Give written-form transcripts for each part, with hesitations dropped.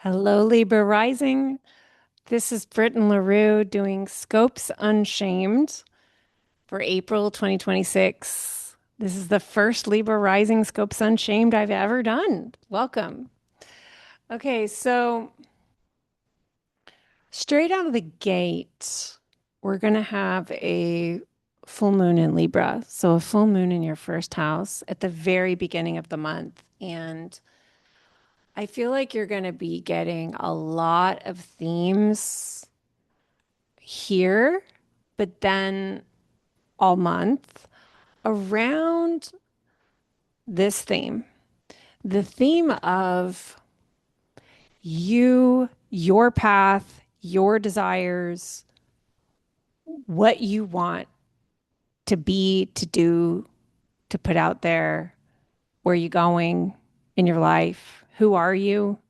Hello, Libra Rising. This is Britten LaRue doing Scopes Unshamed for April 2026. This is the first Libra Rising Scopes Unshamed I've ever done. Welcome. Okay, so straight out of the gate, we're going to have a full moon in Libra. So, a full moon in your first house at the very beginning of the month. And I feel like you're going to be getting a lot of themes here, but then all month around this theme, the theme of you, your path, your desires, what you want to be, to do, to put out there. Where are you going in your life? Who are you?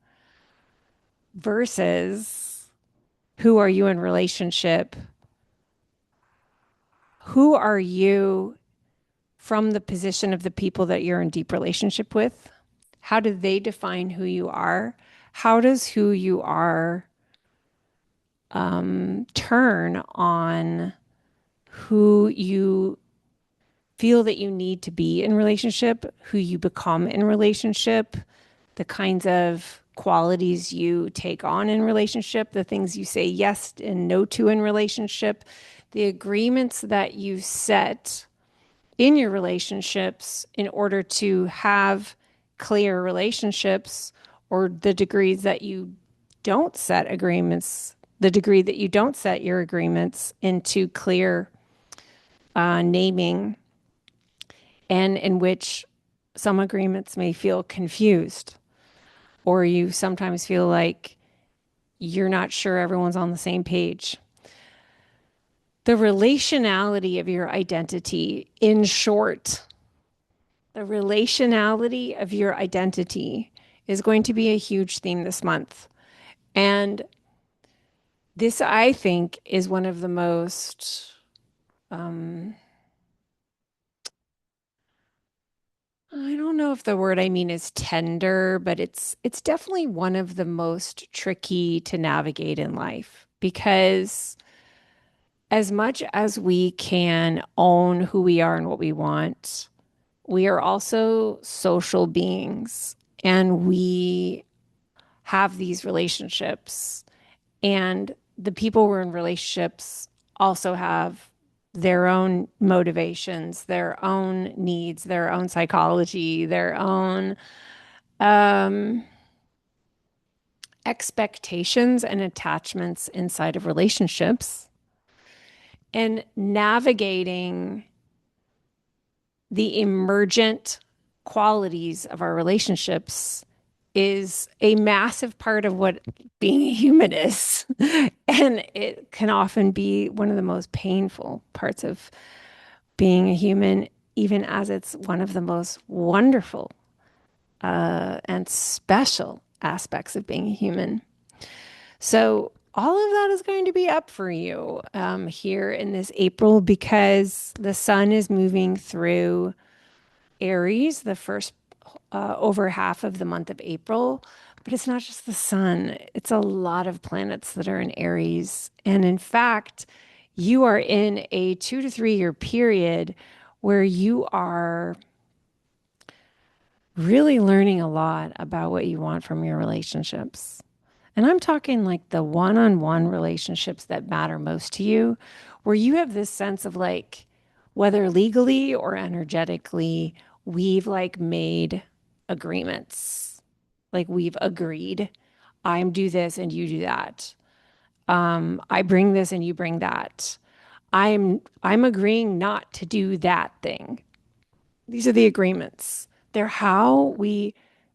Versus who are you in relationship? Who are you from the position of the people that you're in deep relationship with? How do they define who you are? How does who you are turn on who you feel that you need to be in relationship, who you become in relationship, the kinds of qualities you take on in relationship, the things you say yes and no to in relationship, the agreements that you set in your relationships in order to have clear relationships, or the degrees that you don't set agreements, the degree that you don't set your agreements into clear naming, and in which some agreements may feel confused, or you sometimes feel like you're not sure everyone's on the same page. The relationality of your identity, in short, the relationality of your identity is going to be a huge theme this month. And this, I think, is one of the most, I don't know if the word I mean is tender, but it's definitely one of the most tricky to navigate in life, because as much as we can own who we are and what we want, we are also social beings, and we have these relationships, and the people we're in relationships also have their own motivations, their own needs, their own psychology, their own expectations and attachments inside of relationships. And navigating the emergent qualities of our relationships is a massive part of what being a human is. And it can often be one of the most painful parts of being a human, even as it's one of the most wonderful and special aspects of being a human. So, all of that is going to be up for you here in this April, because the sun is moving through Aries, the first over half of the month of April. But it's not just the sun, it's a lot of planets that are in Aries. And in fact, you are in a 2 to 3 year period where you are really learning a lot about what you want from your relationships. And I'm talking like the one on one relationships that matter most to you, where you have this sense of like, whether legally or energetically, we've like made agreements. Like we've agreed, I'm do this and you do that. I bring this and you bring that. I'm agreeing not to do that thing. These are the agreements. They're how we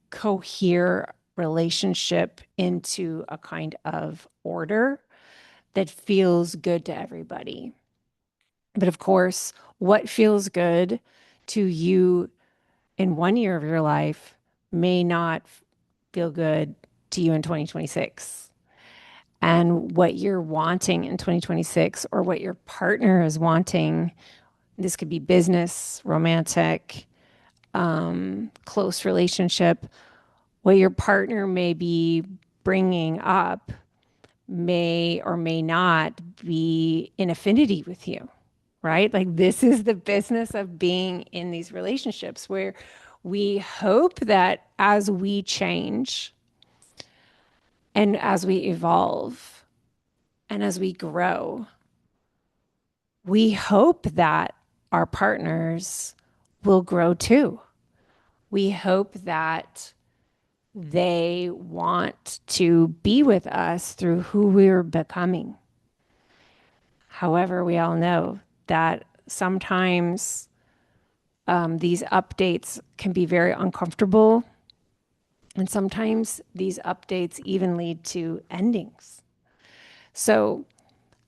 cohere relationship into a kind of order that feels good to everybody. But of course, what feels good to you in 1 year of your life may not feel good to you in 2026. And what you're wanting in 2026, or what your partner is wanting, this could be business, romantic, close relationship, what your partner may be bringing up may or may not be in affinity with you, right? Like this is the business of being in these relationships where we hope that as we change and as we evolve and as we grow, we hope that our partners will grow too. We hope that they want to be with us through who we're becoming. However, we all know that sometimes these updates can be very uncomfortable. And sometimes these updates even lead to endings. So,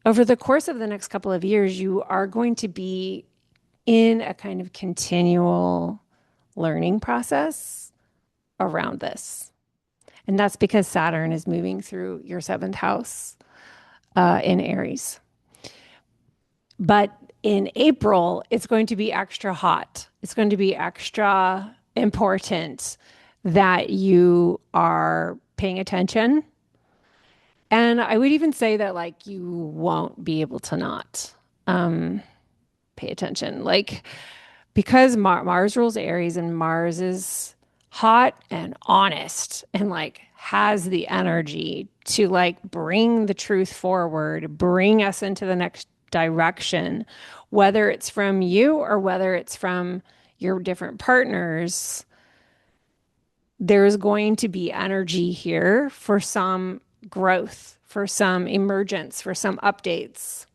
over the course of the next couple of years, you are going to be in a kind of continual learning process around this. And that's because Saturn is moving through your seventh house in Aries. But in April, it's going to be extra hot. It's going to be extra important that you are paying attention. And I would even say that, like, you won't be able to not pay attention. Like, because Mars rules Aries and Mars is hot and honest and like has the energy to like bring the truth forward, bring us into the next direction, whether it's from you or whether it's from your different partners. There's going to be energy here for some growth, for some emergence, for some updates.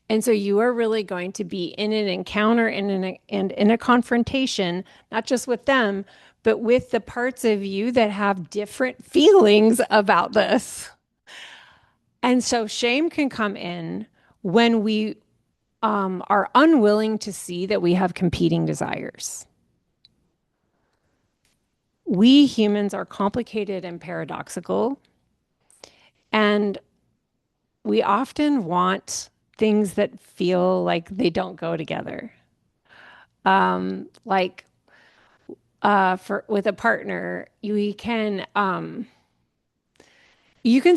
And so you are really going to be in an encounter and in a confrontation, not just with them, but with the parts of you that have different feelings about this. And so shame can come in when we are unwilling to see that we have competing desires. We humans are complicated and paradoxical, and we often want things that feel like they don't go together. Like for with a partner, you can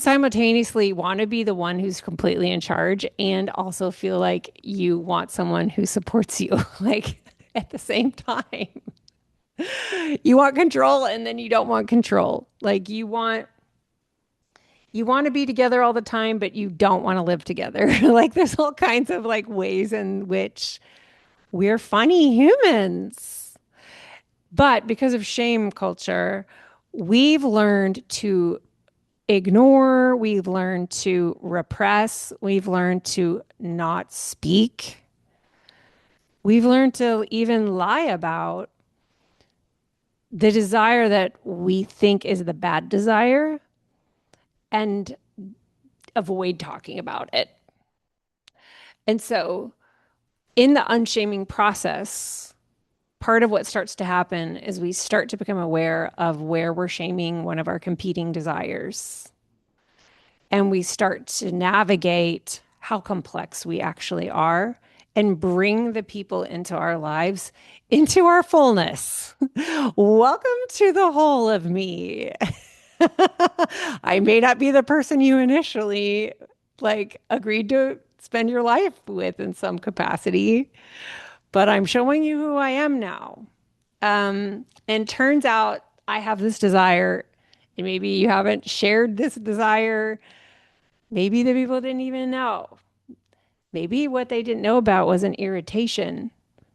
simultaneously want to be the one who's completely in charge and also feel like you want someone who supports you, like at the same time. You want control and then you don't want control. Like you want to be together all the time, but you don't want to live together. Like there's all kinds of like ways in which we're funny humans. But because of shame culture, we've learned to ignore, we've learned to repress, we've learned to not speak. We've learned to even lie about the desire that we think is the bad desire and avoid talking about it. And so, in the unshaming process, part of what starts to happen is we start to become aware of where we're shaming one of our competing desires. And we start to navigate how complex we actually are and bring the people into our lives into our fullness. Welcome to the whole of me. I may not be the person you initially like agreed to spend your life with in some capacity, but I'm showing you who I am now. And turns out I have this desire, and maybe you haven't shared this desire. Maybe the people didn't even know. Maybe what they didn't know about was an irritation.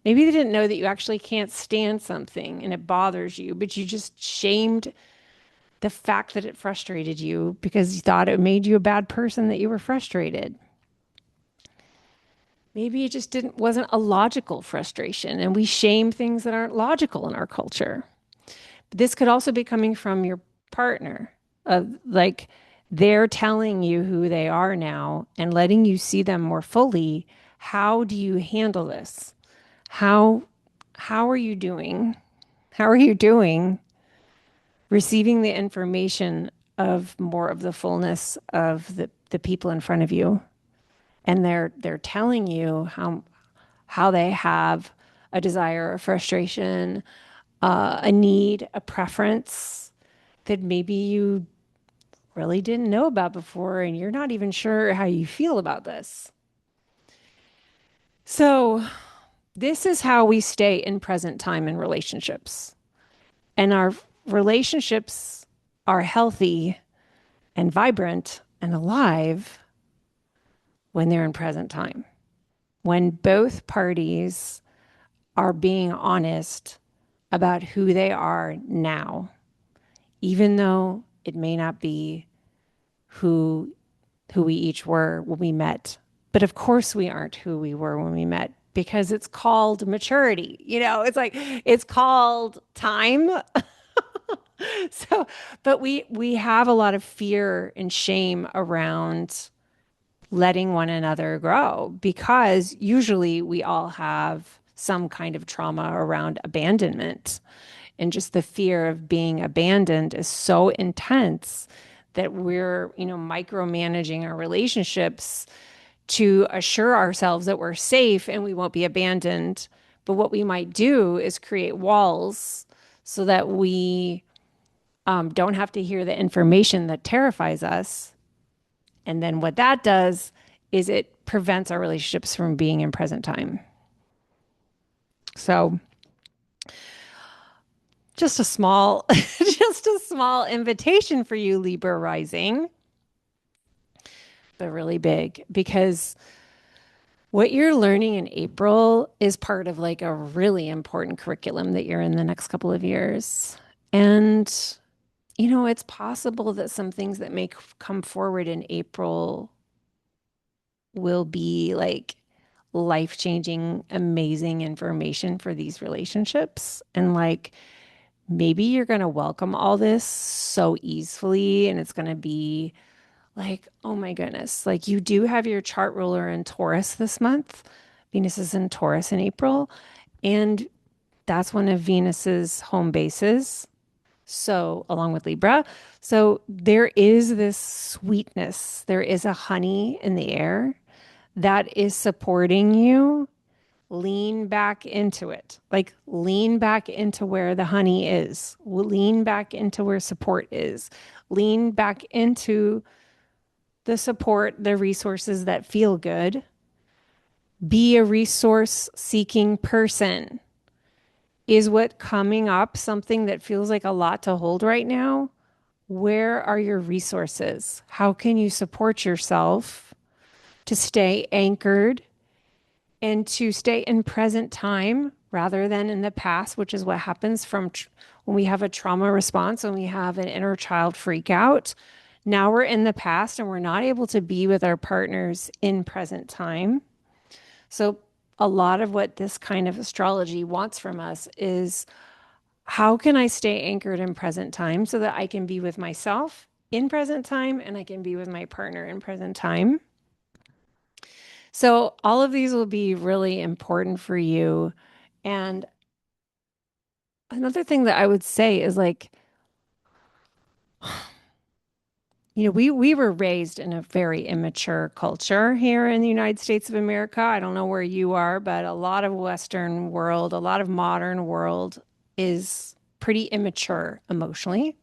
Maybe they didn't know that you actually can't stand something and it bothers you, but you just shamed the fact that it frustrated you because you thought it made you a bad person that you were frustrated. Maybe it just didn't wasn't a logical frustration, and we shame things that aren't logical in our culture. But this could also be coming from your partner, of like they're telling you who they are now and letting you see them more fully. How do you handle this? How how are you doing? How are you doing receiving the information of more of the fullness of the people in front of you? And they're telling you how they have a desire, a frustration, a need, a preference that maybe you really didn't know about before, and you're not even sure how you feel about this. So, this is how we stay in present time in relationships. And our relationships are healthy and vibrant and alive when they're in present time, when both parties are being honest about who they are now, even though it may not be who we each were when we met. But of course we aren't who we were when we met because it's called maturity. It's like it's called time. So, but we have a lot of fear and shame around letting one another grow because usually we all have some kind of trauma around abandonment. And just the fear of being abandoned is so intense that we're, micromanaging our relationships to assure ourselves that we're safe and we won't be abandoned. But what we might do is create walls so that we don't have to hear the information that terrifies us. And then what that does is it prevents our relationships from being in present time. So just a small, just a small invitation for you, Libra rising, but really big because what you're learning in April is part of like a really important curriculum that you're in the next couple of years. And, it's possible that some things that may come forward in April will be like life-changing, amazing information for these relationships. And like maybe you're going to welcome all this so easily and it's going to be like, oh my goodness, like you do have your chart ruler in Taurus this month. Venus is in Taurus in April, and that's one of Venus's home bases. So, along with Libra. So, there is this sweetness, there is a honey in the air that is supporting you. Lean back into it. Like lean back into where the honey is. Lean back into where support is. Lean back into the support, the resources that feel good. Be a resource seeking person. Is what coming up something that feels like a lot to hold right now? Where are your resources? How can you support yourself to stay anchored and to stay in present time rather than in the past, which is what happens when we have a trauma response and we have an inner child freak out. Now we're in the past and we're not able to be with our partners in present time. So, a lot of what this kind of astrology wants from us is how can I stay anchored in present time so that I can be with myself in present time and I can be with my partner in present time? So, all of these will be really important for you. And another thing that I would say is like, we were raised in a very immature culture here in the United States of America. I don't know where you are, but a lot of Western world, a lot of modern world is pretty immature emotionally.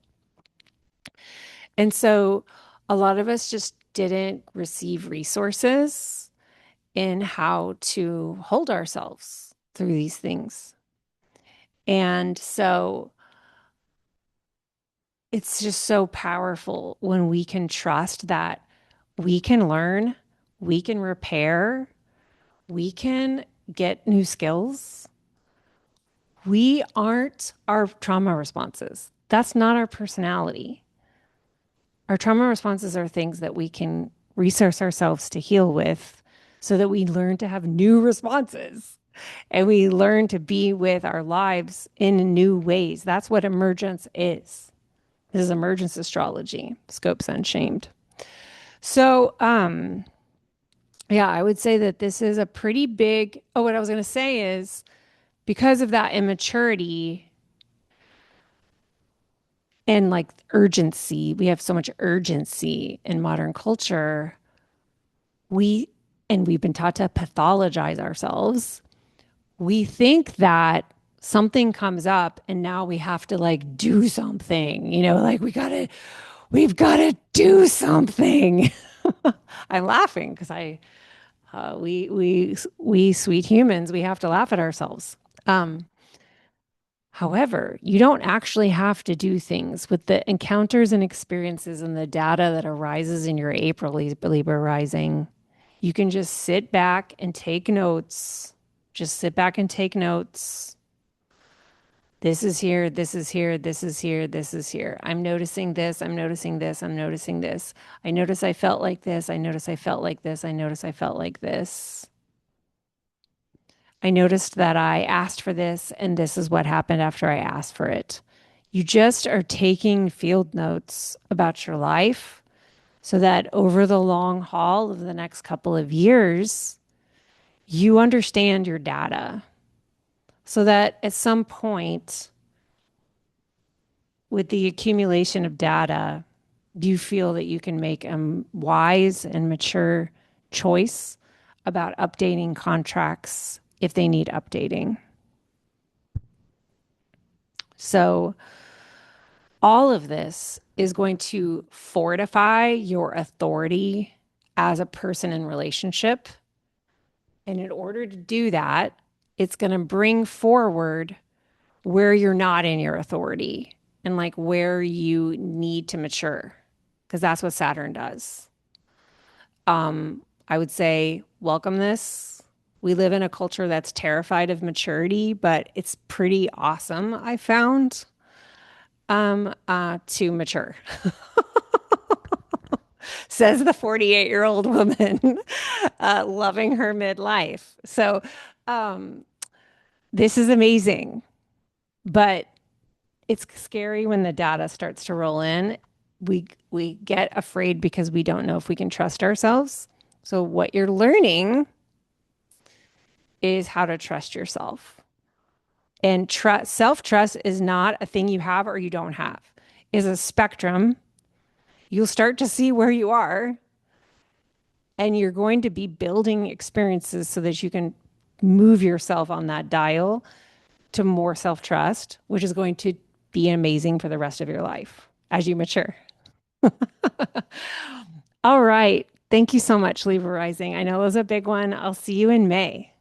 And so a lot of us just didn't receive resources in how to hold ourselves through these things. And so it's just so powerful when we can trust that we can learn, we can repair, we can get new skills. We aren't our trauma responses. That's not our personality. Our trauma responses are things that we can resource ourselves to heal with so that we learn to have new responses and we learn to be with our lives in new ways. That's what emergence is. This is emergence astrology, scopes Unshamed. So, yeah, I would say that this is a pretty big. Oh, what I was going to say is because of that immaturity and like urgency, we have so much urgency in modern culture. We and we've been taught to pathologize ourselves. We think that something comes up and now we have to like do something, like we've got to do something. I'm laughing because we sweet humans, we have to laugh at ourselves. Um, However, you don't actually have to do things with the encounters and experiences and the data that arises in your April Libra rising. You can just sit back and take notes. Just sit back and take notes. This is here, this is here, this is here, this is here. I'm noticing this, I'm noticing this, I'm noticing this. I notice I felt like this, I notice I felt like this, I notice I felt like this. I noticed that I asked for this, and this is what happened after I asked for it. You just are taking field notes about your life so that over the long haul of the next couple of years, you understand your data. So that at some point, with the accumulation of data, you feel that you can make a wise and mature choice about updating contracts if they need updating. So, all of this is going to fortify your authority as a person in relationship. And in order to do that, it's going to bring forward where you're not in your authority and like where you need to mature, because that's what Saturn does. I would say, welcome this. We live in a culture that's terrified of maturity, but it's pretty awesome, I found, to mature. Says the 48-year-old woman loving her midlife. So, um, this is amazing, but it's scary when the data starts to roll in. We get afraid because we don't know if we can trust ourselves. So what you're learning is how to trust yourself. And trust self-trust is not a thing you have or you don't have. Is a spectrum. You'll start to see where you are, and you're going to be building experiences so that you can move yourself on that dial to more self-trust, which is going to be amazing for the rest of your life as you mature. All right. Thank you so much, Libra Rising. I know it was a big one. I'll see you in May.